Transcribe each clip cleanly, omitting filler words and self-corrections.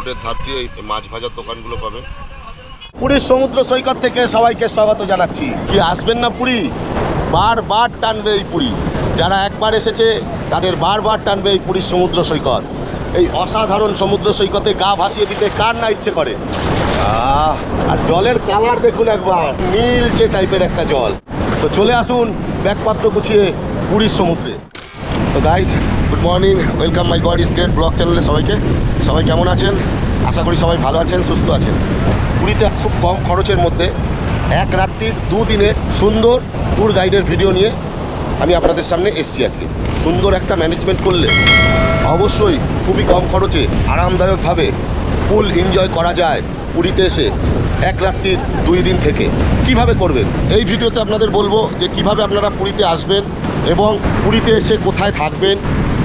রোডের ধার দিয়ে এই মাছ ভাজার দোকানগুলো পাবেন। পুরীর সমুদ্র সৈকত থেকে সবাইকে স্বাগত জানাচ্ছি। কি আসবেন না পুরী? বারবার টানবে এই পুরী। যারা একবার এসেছে তাদের বারবার টানবে এই পুরীর সমুদ্র সৈকত। এই অসাধারণ সমুদ্র সৈকতে গা ভাসিয়ে দিতে কার না ইচ্ছে করে। আর জলের কালার দেখুন একবার, নীলচে টাইপের একটা জল। তো চলে আসুন ব্যাগপত্র গুছিয়ে পুরীর সমুদ্রে। So guys, good morning, welcome my god is great blog চ্যানেলে সবাই কেমন আছেন? আশা করি সবাই ভালো আছেন, সুস্থ আছেন। পুরীতে খুব কম খরচের মধ্যে এক রাত্রির 2 দিনের সুন্দর ট্যুর গাইডের ভিডিও নিয়ে আমি আপনাদের সামনে এসেছি আজকে। সুন্দর একটা ম্যানেজমেন্ট করলে অবশ্যই খুবই কম খরচে আরামদায়কভাবে ফুল এনজয় করা যায় পুরীতে এসে এক রাত্রির 2 দিন থেকে। কিভাবে করবেন এই ভিডিওতে আপনাদের বলবো যে কিভাবে আপনারা পুরীতে আসবেন এবং পুরীতে এসে কোথায় থাকবেন,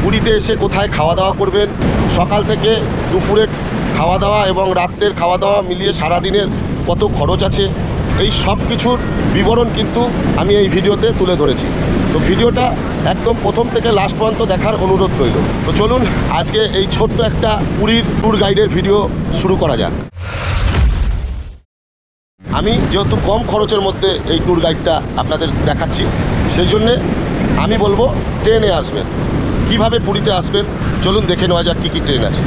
পুরীতে এসে কোথায় খাওয়া দাওয়া করবেন, সকাল থেকে দুপুরের খাওয়া দাওয়া এবং রাত্রের খাওয়া দাওয়া মিলিয়ে সারাদিনের কত খরচ আছে, এই সব কিছুর বিবরণ কিন্তু আমি এই ভিডিওতে তুলে ধরেছি। তো ভিডিওটা একদম প্রথম থেকে লাস্ট পর্যন্ত দেখার অনুরোধ রইল। তো চলুন আজকে এই ছোট্ট একটা পুরীর ট্যুর গাইডের ভিডিও শুরু করা যাক। আমি যেহেতু কম খরচের মধ্যে এই ট্যুর গাইডটা আপনাদের দেখাচ্ছি, সেই জন্যে আমি বলবো ট্রেনে আসবেন। কিভাবে পুরীতে আসবেন চলুন দেখে নেওয়া যাক কী কী ট্রেন আছে।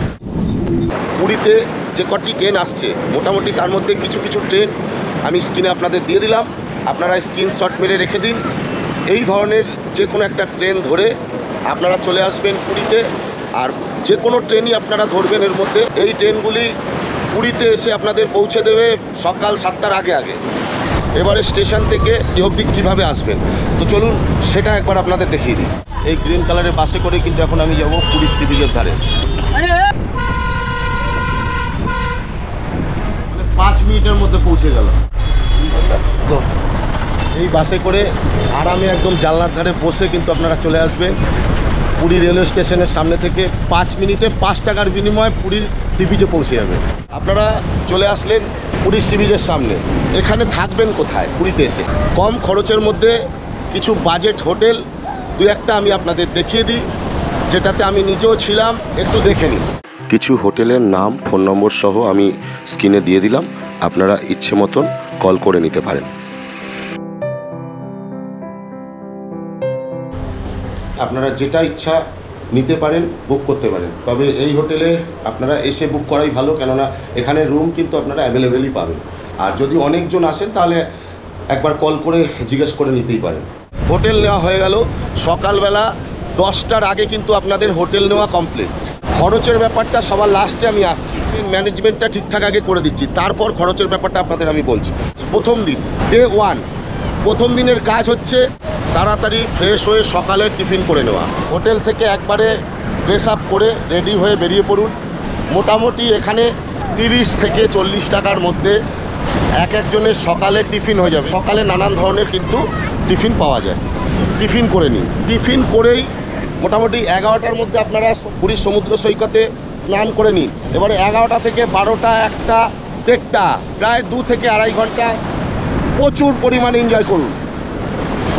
পুরীতে যে কটি ট্রেন আসছে মোটামুটি তার মধ্যে কিছু কিছু ট্রেন আমি স্ক্রিনে আপনাদের দিয়ে দিলাম, আপনারা স্ক্রিনশট মেরে রেখে দিন। এই ধরনের যে কোনো একটা ট্রেন ধরে আপনারা চলে আসবেন পুরীতে। আর যে কোনো ট্রেনই আপনারা ধরবেন এর মধ্যে এই ট্রেনগুলি পুরীতে এসে আপনাদের পৌঁছে দেবে সকাল 7টার আগে। এবারে স্টেশন থেকে এই অবধি কীভাবে আসবেন তো চলুন সেটা একবার আপনাদের দেখিয়ে দিই। এই গ্রিন কালারের বাসে করে কিন্তু এখন আমি যাব পুরীর সি বিচের ধারে। 5 মিনিটের মধ্যে পৌঁছে গেল। তো এই বাসে করে আরামে একদম জানলার ধারে বসে কিন্তু আপনারা চলে আসবেন পুরী রেলওয়ে স্টেশনের সামনে থেকে। 5 মিনিটে 5 টাকার বিনিময়ে পুরীর সি বিচে পৌঁছে যাবে। আপনারা চলে আসলেন পুরীর সি বিচের সামনে। এখানে থাকবেন কোথায় পুরীতে এসে? কম খরচের মধ্যে কিছু বাজেট হোটেল 2-1টা আমি আপনাদের দেখিয়ে দিই, যেটাতে আমি নিজেও ছিলাম, একটু দেখে নিন। কিছু হোটেলের নাম, ফোন নম্বর সহ আমি স্ক্রিনে দিয়ে দিলাম, আপনারা ইচ্ছে মতন কল করে নিতে পারেন। আপনারা যেটা ইচ্ছা নিতে পারেন, বুক করতে পারেন। তবে এই হোটেলে আপনারা এসে বুক করাই ভালো, কেননা এখানে রুম কিন্তু আপনারা অ্যাভেলেবেলই পাবেন। আর যদি অনেকজন আসেন তাহলে একবার কল করে জিজ্ঞেস করে নিতেই পারেন। হোটেল নেওয়া হয়ে গেল। সকালবেলা 10টার আগে কিন্তু আপনাদের হোটেল নেওয়া কমপ্লিট। খরচের ব্যাপারটা সবার লাস্টে আমি আসছি, ম্যানেজমেন্টটা ঠিকঠাক আগে করে দিচ্ছি, তারপর খরচের ব্যাপারটা আপনাদের আমি বলছি। প্রথম দিন, ডে 1, প্রথম দিনের কাজ হচ্ছে তাড়াতাড়ি ফ্রেশ হয়ে সকালের টিফিন করে নেওয়া। হোটেল থেকে একবারে ফ্রেশ আপ করে রেডি হয়ে বেরিয়ে পড়ুন। মোটামুটি এখানে 30 থেকে 40 টাকার মধ্যে একজনের সকালের টিফিন হয়ে যাবে। সকালে নানান ধরনের কিন্তু টিফিন পাওয়া যায়। টিফিন করে নিন। টিফিন করেই মোটামুটি 11টার মধ্যে আপনারা পুরীর সমুদ্র সৈকতে স্নান করে নিন। এবারে 11টা থেকে 12টা, 1টা, 1:30, প্রায় 2 থেকে 2.5 ঘন্টা প্রচুর পরিমাণে এনজয় করুন।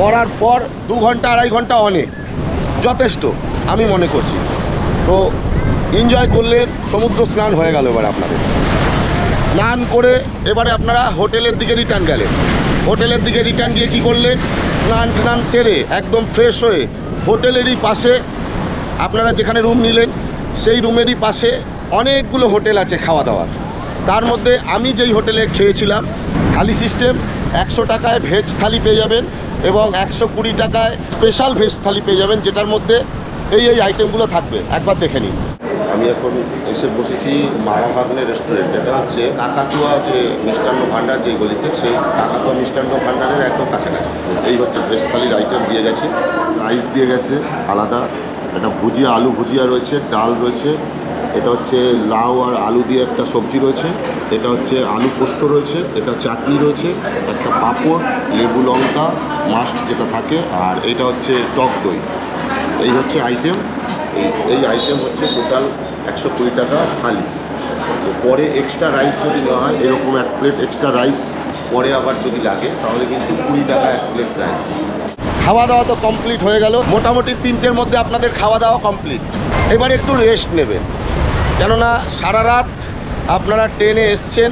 করার পর 2 ঘন্টা 2.5 ঘন্টা অনেক যথেষ্ট আমি মনে করছি। তো এনজয় করলেন, সমুদ্র স্নান হয়ে গেল। এবার আপনাদের স্নান করে এবারে আপনারা হোটেলের দিকে রিটার্ন গেলেন। হোটেলের দিকে রিটার্ন গিয়ে কী করলেন? স্নান সেরে একদম ফ্রেশ হয়ে হোটেলেরই পাশে আপনারা যেখানে রুম নিলেন সেই রুমেরই পাশে অনেকগুলো হোটেল আছে খাওয়া দাওয়ার। তার মধ্যে আমি যেই হোটেলে খেয়েছিলাম, থালি সিস্টেম, 100 টাকায় ভেজ থালি পেয়ে যাবেন এবং 120 টাকায় স্পেশাল ভেজ থালি পেয়ে যাবেন, যেটার মধ্যে এই আইটেমগুলো থাকবে। একবার দেখে নিন। আমি এখন এসে বসেছি মারাভাগ্নে রেস্টুরেন্ট। এটা হচ্ছে কাকাতুয়া যে মিষ্টান্ন ভাণ্ডার যে গলিতে, সেই কাকাতুয়া মিষ্টান্ন ভাণ্ডারের একদম কাছাকাছি। এই হচ্ছে ভেজ থালির আইটেম দিয়ে গেছে, রাইস দিয়ে গেছে আলাদা, এটা ভুজিয়া, আলু ভুজিয়া রয়েছে, ডাল রয়েছে, এটা হচ্ছে লাউ আর আলু দিয়ে একটা সবজি রয়েছে, এটা হচ্ছে আলু পোস্ত রয়েছে, এটা চাটনি রয়েছে, একটা পাঁপড়, লেবু লঙ্কা মাস্ট যেটা থাকে, আর এটা হচ্ছে টক দই। এই হচ্ছে আইটেম। এই আইটেম হচ্ছে টোটাল 120 টাকা থালি। তো পরে এক্সট্রা রাইস যদি নেওয়া হয়, এরকম 1 প্লেট এক্সট্রা রাইস পরে আবার যদি লাগে তাহলে কিন্তু 20 টাকা 1 প্লেট রাইস। খাওয়া দাওয়া তো কমপ্লিট হয়ে গেল। মোটামুটি 3টের মধ্যে আপনাদের খাওয়া দাওয়া কমপ্লিট। এবার একটু রেস্ট নেবেন, কেননা সারা রাত আপনারা ট্রেনে এসছেন,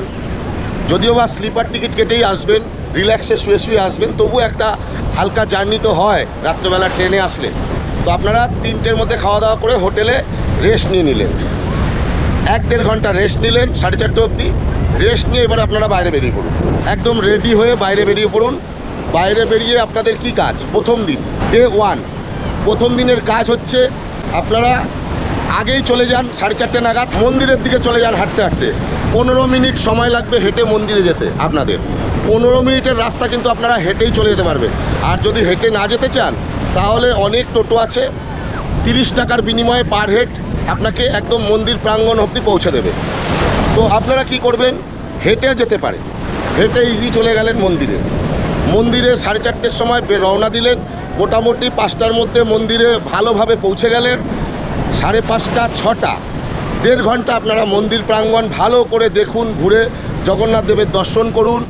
যদিও বা স্লিপার টিকিট কেটেই আসবেন, রিল্যাক্সে শুয়ে শুয়ে আসবেন, তবু একটা হালকা জার্নি তো হয় রাত্রেবেলা ট্রেনে আসলে। তো আপনারা 3টের মধ্যে খাওয়া দাওয়া করে হোটেলে রেস্ট নিয়ে নিলেন, 1-1.5 ঘন্টা রেস্ট নিলেন 4:30 অবধি। রেস্ট নিয়ে এবার আপনারা বাইরে বেরিয়ে পড়ুন, একদম রেডি হয়ে বাইরে বেরিয়ে পড়ুন। বাইরে বেরিয়ে আপনাদের কি কাজ? প্রথম দিন, ডে 1, প্রথম দিনের কাজ হচ্ছে আপনারা আগেই চলে যান 4:30 নাগাদ, মন্দিরের দিকে চলে যান হাঁটতে হাঁটতে। 15 মিনিট সময় লাগবে হেঁটে মন্দিরে যেতে আপনাদের। 15 মিনিটের রাস্তা কিন্তু আপনারা হেঁটেই চলে যেতে পারবেন। আর যদি হেঁটে না যেতে চান তাহলে অনেক টোটো আছে, 30 টাকার বিনিময়ে পার হেড আপনাকে একদম মন্দির প্রাঙ্গণ অবধি পৌঁছে দেবে। তো আপনারা কি করবেন? হেঁটে যেতে পারে, হেঁটে ইজি চলে গেলেন মন্দিরে। মন্দিরে 4:30-র সময় রওনা দিলেন, মোটামুটি 5টার মধ্যে মন্দিরে ভালোভাবে পৌঁছে গেলেন। 5:30, 6টা, 1.5 ঘন্টা আপনারা মন্দির প্রাঙ্গণ ভালো করে দেখুন, ঘুরে জগন্নাথ দেবের দর্শন করুন।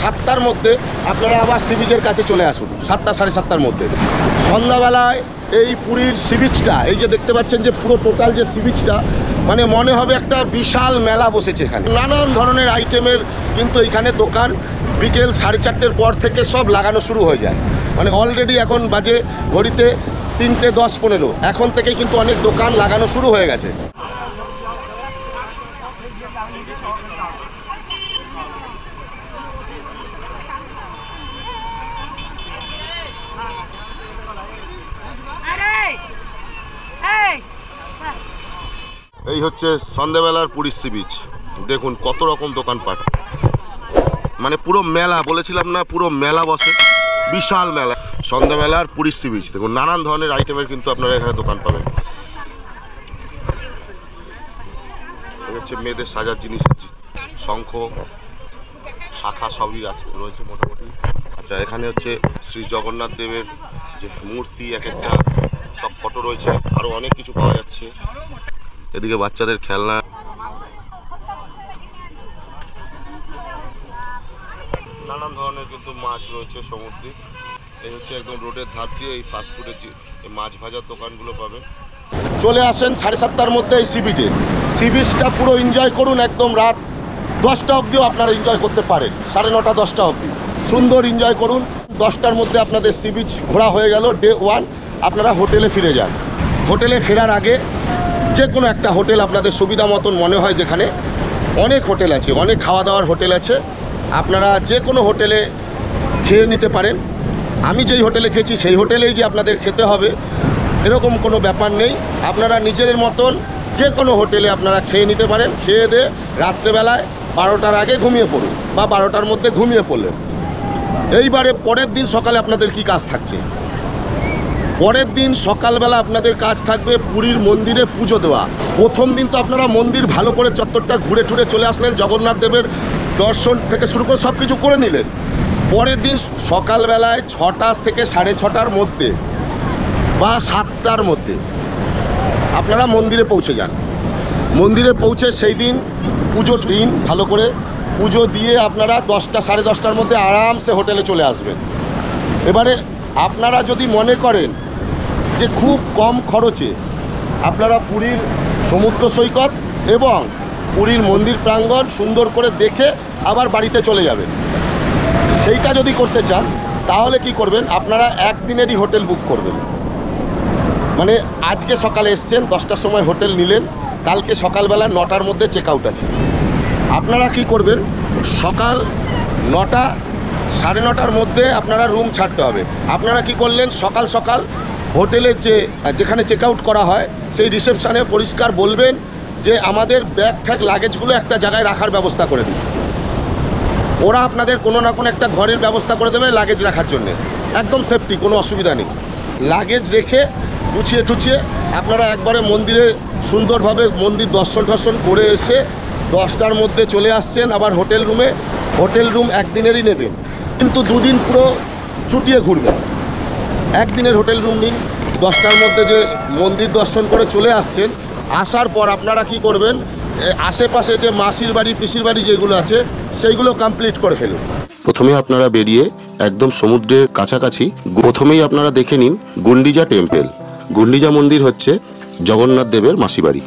সাতটার মধ্যে আপনারা আবার সি বিচের কাছে চলে আসুন, 7টা, 7:30টার মধ্যে। সন্ধ্যাবেলায় এই পুরীর সি বিচটা, এই যে দেখতে পাচ্ছেন যে পুরো টোটাল যে সি বিচটা, মানে মনে হবে একটা বিশাল মেলা বসেছে এখানে। নানান ধরনের আইটেমের কিন্তু এখানে দোকান বিকেল 4:30-র পর থেকে সব লাগানো শুরু হয়ে যায়। মানে অলরেডি এখন বাজে ঘড়িতে 3:10-15, এখন থেকেই কিন্তু অনেক দোকান লাগানো শুরু হয়ে গেছে। এই হচ্ছে সন্ধ্যাবেলার পুরী সি বিচ। দেখুন কত রকম দোকানপাট, মানে পুরো মেলা, বলেছিলাম না পুরো মেলা বসে, বিশাল মেলা। সন্ধ্যাবেলার পুরী সি বিচ দেখুন, নানান ধরনের আইটেমের কিন্তু আপনারা এখানে দোকান পাবেন। হচ্ছে মেয়েদের সাজার জিনিস, শঙ্খ, শাখা সবই রয়েছে মোটামুটি। আচ্ছা, এখানে হচ্ছে শ্রী জগন্নাথ দেবের যে মূর্তি, এক একটা সব ফটো রয়েছে, আরও অনেক কিছু পাওয়া যাচ্ছে। এদিকে বাচ্চাদের খেলনা, নানান ধরনের কিন্তু মাছ রয়েছে সমুদ্রে। এই হচ্ছে একদম রোডের ধার দিয়ে এই ফাস্টফুডের যে মাছ ভাজার দোকানগুলো পাবেন। চলে আসেন 7:30টার মধ্যে এই সি বিচে। সি বিচটা পুরো এনজয় করুন, একদম রাত 10টা অবধিও আপনারা এনজয় করতে পারেন, 9:30, 10টা অবধি সুন্দর এনজয় করুন। 10টার মধ্যে আপনাদের সি বিচ ঘোরা হয়ে গেল। ডে 1 আপনারা হোটেলে ফিরে যান। হোটেলে ফেরার আগে যে কোনো একটা হোটেল আপনাদের সুবিধা মতন মনে হয়, যেখানে অনেক হোটেল আছে, অনেক খাওয়া দাওয়ার হোটেল আছে, আপনারা যে কোনো হোটেলে খেয়ে নিতে পারেন। আমি যেই হোটেলে খেয়েছি সেই হোটেলেই যে আপনাদের খেতে হবে এরকম কোনো ব্যাপার নেই। আপনারা নিজেদের মতন যে কোনো হোটেলে আপনারা খেয়ে নিতে পারেন। খেয়ে দিয়ে রাত্রেবেলায় 12টার আগে ঘুমিয়ে পড়ুন, বা 12টার মধ্যে ঘুমিয়ে পড়লেন। এইবারে পরের দিন সকালে আপনাদের কি কাজ থাকছে? পরের দিন সকালবেলা আপনাদের কাজ থাকবে পুরীর মন্দিরে পুজো দেওয়া। প্রথম দিন তো আপনারা মন্দির ভালো করে চত্বরটা ঘুরে টুরে চলে আসলেন, জগন্নাথ দেবের দর্শন থেকে শুরু করে সব কিছু করে নিলেন। পরের দিন সকালবেলায় 6টা থেকে 6:30টার মধ্যে বা 7টার মধ্যে আপনারা মন্দিরে পৌঁছে যান। মন্দিরে পৌঁছে সেই দিন পুজোর দিন ভালো করে পুজো দিয়ে আপনারা 10টা, 10:30টার মধ্যে আরামসে হোটেলে চলে আসবেন। এবারে আপনারা যদি মনে করেন যে খুব কম খরচে আপনারা পুরীর সমুদ্র সৈকত এবং পুরীর মন্দির প্রাঙ্গণ সুন্দর করে দেখে আবার বাড়িতে চলে যাবেন, সেইটা যদি করতে চান তাহলে কি করবেন? আপনারা একদিনেরই হোটেল বুক করবেন। মানে আজকে সকালে এসছেন, 10টার সময় হোটেল নিলেন, কালকে সকালবেলা 9টার মধ্যে চেক আউট আছে। আপনারা কি করবেন? সকাল 9টা, 9:30টার মধ্যে আপনারা রুম ছাড়তে হবে। আপনারা কি করলেন? সকাল সকাল হোটেলের যেখানে চেক আউট করা হয় সেই রিসেপশানে পরিষ্কার বলবেন যে আমাদের ব্যাগ ঠ্যাগ লাগেজগুলো একটা জায়গায় রাখার ব্যবস্থা করে দিন। ওরা আপনাদের কোনো না কোনো একটা ঘরের ব্যবস্থা করে দেবে লাগেজ রাখার জন্যে, একদম সেফটি, কোনো অসুবিধা নেই। লাগেজ রেখে গুছিয়ে টুছিয়ে আপনারা একবারে মন্দিরে সুন্দরভাবে মন্দির দর্শন করে এসে 10টার মধ্যে চলে আসছেন আবার হোটেল রুমে। হোটেল রুম একদিনেরই নেবেন, কিন্তু 2 দিন পুরো চুটিয়ে ঘুরবেন। একদিনের হোটেল রুম নিন, 10টার মধ্যে যে মন্দির দর্শন করে চলে আসছেন, আসার পর আপনারা কি করবেন? আশেপাশে যে মাসির বাড়ি, পিসির বাড়ি যেগুলো আছে সেইগুলো কমপ্লিট করে ফেলুন। প্রথমে আপনারা বেরিয়ে একদম সমুদ্রের কাছাকাছি প্রথমেই আপনারা দেখে নিন গুন্ডিজা টেম্পল। গুন্ডিজা মন্দির হচ্ছে জগন্নাথ দেবের মাসিবাড়ি।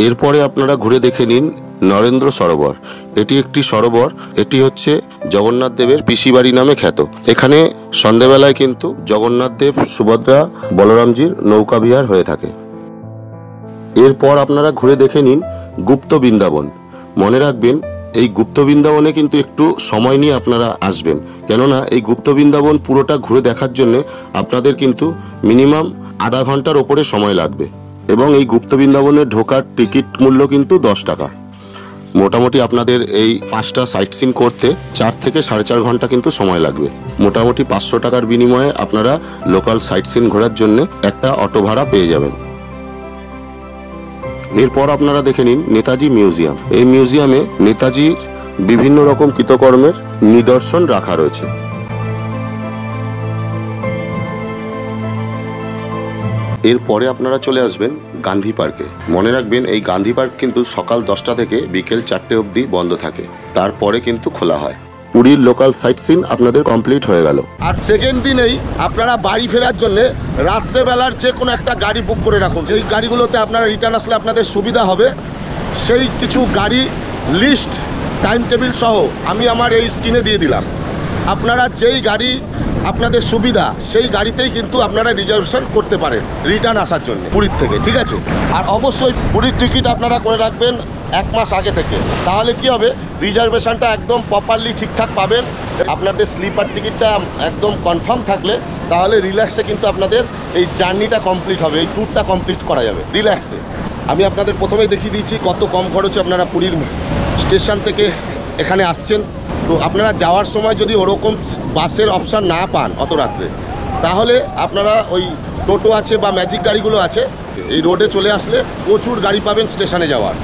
এরপরে আপনারা ঘুরে দেখে নিন নরেন্দ্র সরোবর। এটি একটি সরোবর, এটি হচ্ছে জগন্নাথ দেবের পিসিবাড়ি নামে খ্যাত। এখানে সন্ধেবেলায় কিন্তু জগন্নাথ দেব, সুভদ্রা, বলরামজির নৌকা বিহার হয়ে থাকে। এরপর আপনারা ঘুরে দেখে নিন গুপ্ত বৃন্দাবন। মনে রাখবেন এই গুপ্ত বৃন্দাবনে কিন্তু একটু সময় নিয়ে আপনারা আসবেন, কেননা এই গুপ্ত বৃন্দাবন পুরোটা ঘুরে দেখার জন্য আপনাদের কিন্তু মিনিমাম আধা ঘন্টার ওপরে সময় লাগবে। এবং এই গুপ্ত বৃন্দাবনে ঢোকার টিকিট মূল্য কিন্তু 10 টাকা। মোটামুটি আপনাদের এই 5টা সাইট সিন করতে 4 থেকে 4.5 ঘন্টা কিন্তু সময় লাগবে। মোটামুটি 500 টাকার বিনিময়ে আপনারা লোকাল সাইট সিন ঘোরার জন্য একটা অটো ভাড়া পেয়ে যাবেন। এরপর আপনারা দেখে নিন নেতাজি মিউজিয়াম। এই মিউজিয়ামে নেতাজির বিভিন্ন রকম কৃতকর্মের নিদর্শন রাখা রয়েছে। এরপরে আপনারা চলে আসবেন গান্ধী পার্কে। মনে রাখবেন এই গান্ধী পার্ক কিন্তু সকাল 10টা থেকে বিকেল 4টে অবধি বন্ধ থাকে, তারপরে কিন্তু খোলা হয়। পুরীর লোকাল সাইট সিন আপনাদের কমপ্লিট হয়ে গেল। আর সেকেন্ড দিনেই আপনারা বাড়ি ফেরার জন্য রাত্রেবেলার যে কোনো একটা গাড়ি বুক করে রাখুন। যেই গাড়িগুলোতে আপনারা রিটার্ন আসলে আপনাদের সুবিধা হবে, সেই কিছু গাড়ি লিস্ট টাইম টেবিল সহ আমি আমার এই স্ক্রিনে দিয়ে দিলাম। আপনারা যেই গাড়ি আপনাদের সুবিধা সেই গাড়িতেই কিন্তু আপনারা রিজার্ভেশন করতে পারেন রিটার্ন আসার জন্য পুরীর থেকে, ঠিক আছে? আর অবশ্যই পুরীর টিকিট আপনারা করে রাখবেন 1 মাস আগে থেকে, তাহলে কি হবে রিজার্ভেশনটা একদম প্রপারলি ঠিকঠাক পাবেন। আপনাদের স্লিপার টিকিটটা একদম কনফার্ম থাকলে তাহলে রিল্যাক্সে কিন্তু আপনাদের এই জার্নিটা কমপ্লিট হবে, এই ট্যুরটা কমপ্লিট করা যাবে রিল্যাক্সে। আমি আপনাদের প্রথমেই দেখিয়ে দিয়েছি কত কম খরচে আপনারা পুরীর স্টেশন থেকে এখানে আসছেন। তো আপনারা যাওয়ার সময় যদি ওরকম বাসের অপশান না পান অত রাত্রে, তাহলে আপনারা ওই টোটো আছে বা ম্যাজিক গাড়িগুলো আছে, এই রোডে চলে আসলে প্রচুর গাড়ি পাবেন স্টেশনে যাওয়ার।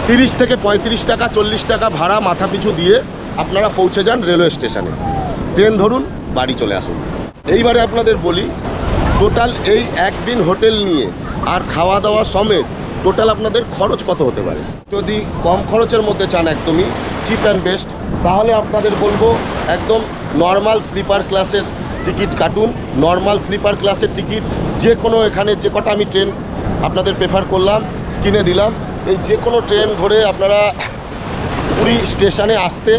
30 থেকে 35 টাকা 40 টাকা ভাড়া মাথা পিছু দিয়ে আপনারা পৌঁছে যান রেলওয়ে স্টেশনে। ট্রেন ধরুন, বাড়ি চলে আসুন। এইবারে আপনাদের বলি টোটাল এই একদিন হোটেল নিয়ে আর খাওয়া দাওয়া সমেত টোটাল আপনাদের খরচ কত হতে পারে। যদি কম খরচের মধ্যে চান একদমই চিপ অ্যান্ড বেস্ট, তাহলে আপনাদের বলবো একদম নর্মাল স্লিপার ক্লাসের টিকিট কাটুন। নর্মাল স্লিপার ক্লাসের টিকিট যে কোনো এখানে যে কটা আমি ট্রেন আপনাদের প্রেফার করলাম স্ক্রিনে দিলাম, এই যে কোনো ট্রেন ধরে আপনারা পুরী স্টেশনে আসতে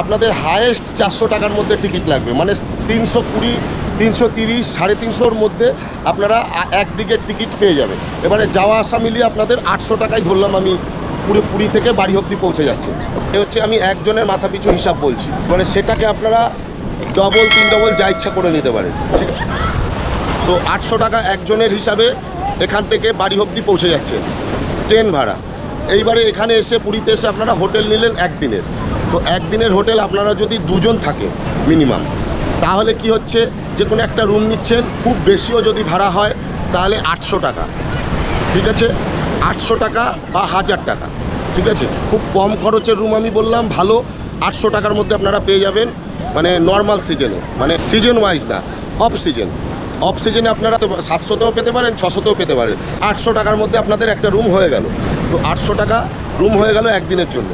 আপনাদের হায়েস্ট 400 টাকার মধ্যে টিকিট লাগবে, মানে 320, 330, 350-র মধ্যে আপনারা একদিকের টিকিট পেয়ে যাবেন। এবারে যাওয়া আসা মিলিয়ে আপনাদের 800 টাকায় ধরলাম আমি পুরী থেকে বাড়ি অবধি পৌঁছে যাচ্ছে। এ হচ্ছে আমি একজনের মাথা পিছু হিসাব বলছি, মানে সেটাকে আপনারা ডবল 3 ডবল যা ইচ্ছা করে নিতে পারেন। তো 800 টাকা একজনের হিসাবে এখান থেকে বাড়ি অবধি পৌঁছে যাচ্ছে ট্রেন ভাড়া। এইবারে এখানে এসে পুরীতে এসে আপনারা হোটেল নিলেন একদিনের, তো একদিনের হোটেল আপনারা যদি 2 জন থাকে মিনিমাম, তাহলে কি হচ্ছে যে কোনো একটা রুম নিচ্ছেন, খুব বেশিও যদি ভাড়া হয় তাহলে 800 টাকা, ঠিক আছে? 800 টাকা বা 1000 টাকা, ঠিক আছে? খুব কম খরচের রুম আমি বললাম ভালো 800 টাকার মধ্যে আপনারা পেয়ে যাবেন, মানে নর্মাল সিজনে, মানে সিজন ওয়াইজ না, অফ সিজনে আপনারা তো 700তেও পেতে পারেন, 600তেও পেতে পারেন। 800 টাকার মধ্যে আপনাদের একটা রুম হয়ে গেল। তো 800 টাকা রুম হয়ে গেল একদিনের জন্য।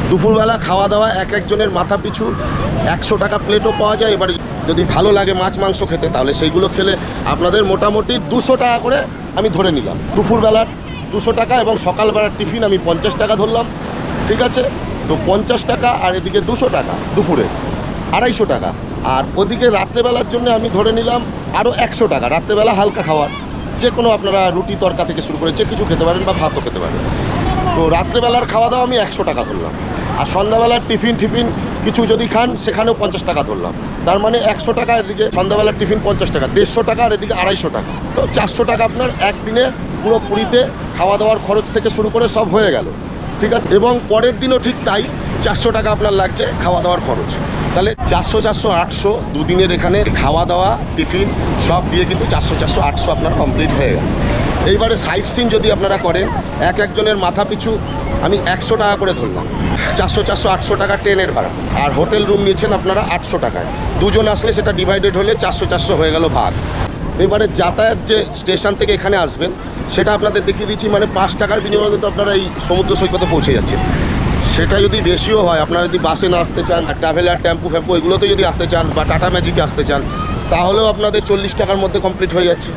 দুপুরবেলা খাওয়া দাওয়া একজনের মাথা পিছু 100 টাকা প্লেটও পাওয়া যায়। এবার যদি ভালো লাগে মাছ মাংস খেতে তাহলে সেইগুলো খেলে আপনাদের মোটামুটি 200 টাকা করে আমি ধরে নিলাম। দুপুরবেলার 200 টাকা এবং সকালবেলার টিফিন আমি 50 টাকা ধরলাম, ঠিক আছে? তো 50 টাকা আর এদিকে 200 টাকা, দুপুরে 250 টাকা। আর ওদিকে রাত্রেবেলার জন্য আমি ধরে নিলাম আরও 100 টাকা। রাত্রেবেলা হালকা খাওয়ার, যে কোনো আপনারা রুটি তরকা থেকে শুরু করে যে কিছু খেতে পারেন বা ভাতও খেতে পারেন। তো রাত্রেবেলার খাওয়া দাওয়া আমি 100 টাকা ধরলাম। আর সন্ধ্যাবেলার টিফিন কিছু যদি খান সেখানেও 50 টাকা ধরলাম। তার মানে 100 টাকা, এদিকে সন্ধ্যাবেলার টিফিন 50 টাকা, 150 টাকা, আর এদিকে 250 টাকা। তো 400 টাকা আপনার একদিনে পুরো পুরীতে খাওয়া দাওয়ার খরচ থেকে শুরু করে সব হয়ে গেল, ঠিক আছে? এবং পরের দিনও ঠিক তাই 400 টাকা আপনার লাগছে খাওয়া দাওয়ার খরচ। তাহলে 400, 400, 800 দুদিনের এখানে খাওয়া দাওয়া টিফিন সব দিয়ে কিন্তু 400, 400, 800 আপনার কমপ্লিট হয়ে গেল। এইবারে সাইট সিন যদি আপনারা করেন একজনের মাথা পিছু আমি 100 টাকা করে ধরলাম। 400, 400, 800 টাকা ট্রেনের ভাড়া। আর হোটেল রুম নিয়েছেন আপনারা 800 টাকায়। 2 জন আসলে সেটা ডিভাইডেড হলে 400, 400 হয়ে গেল ভাগ। এবারে যাতায়াত যে স্টেশন থেকে এখানে আসবেন সেটা আপনাদের দেখিয়ে দিচ্ছি, মানে 5 টাকার বিনিময়ে কিন্তু আপনারা এই সমুদ্র সৈকতে পৌঁছে যাচ্ছেন। সেটা যদি বেশিও হয়, আপনারা যদি বাসে না আসতে চান, ট্রাভেলার, টেম্পু ফ্যাম্পু এগুলোতে যদি আসতে চান বা টাটা ম্যাজিকে আসতে চান, তাহলেও আপনাদের 40 টাকার মধ্যে কমপ্লিট হয়ে যাচ্ছে।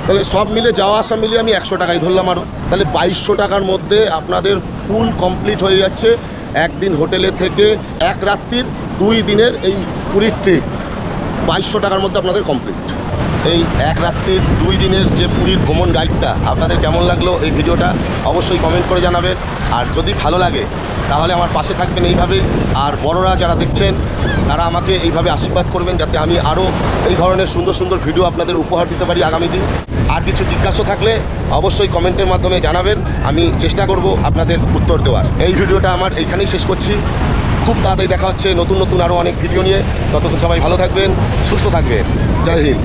তাহলে সব মিলে যাওয়া আসা মিলিয়ে আমি 100 টাকাই ধরলাম আরও, তাহলে 2200 টাকার মধ্যে আপনাদের ফুল কমপ্লিট হয়ে যাচ্ছে একদিন হোটেলে থেকে, এক রাত্রির 2 দিনের এই পুরীর ট্রিপ 2200 টাকার মধ্যে আপনাদের কমপ্লিট। এই এক রাত্রির 2 দিনের যে পুরীর ভ্রমণ গাইডটা আপনাদের কেমন লাগলো এই ভিডিওটা অবশ্যই কমেন্ট করে জানাবেন। আর যদি ভালো লাগে তাহলে আমার পাশে থাকবেন এইভাবেই। আর বড়রা যারা দেখছেন তারা আমাকে এইভাবে আশীর্বাদ করবেন যাতে আমি আরও এই ধরনের সুন্দর সুন্দর ভিডিও আপনাদের উপহার দিতে পারি আগামী দিন। আর কিছু জিজ্ঞাসা থাকলে অবশ্যই কমেন্টের মাধ্যমে জানাবেন, আমি চেষ্টা করব আপনাদের উত্তর দেওয়ার। এই ভিডিওটা আমার এইখানেই শেষ করছি। খুব তাড়াতাড়ি দেখা হচ্ছে নতুন নতুন আরও অনেক ভিডিও নিয়ে। ততক্ষণ সবাই ভালো থাকবেন, সুস্থ থাকবেন। জয় হিন্দ।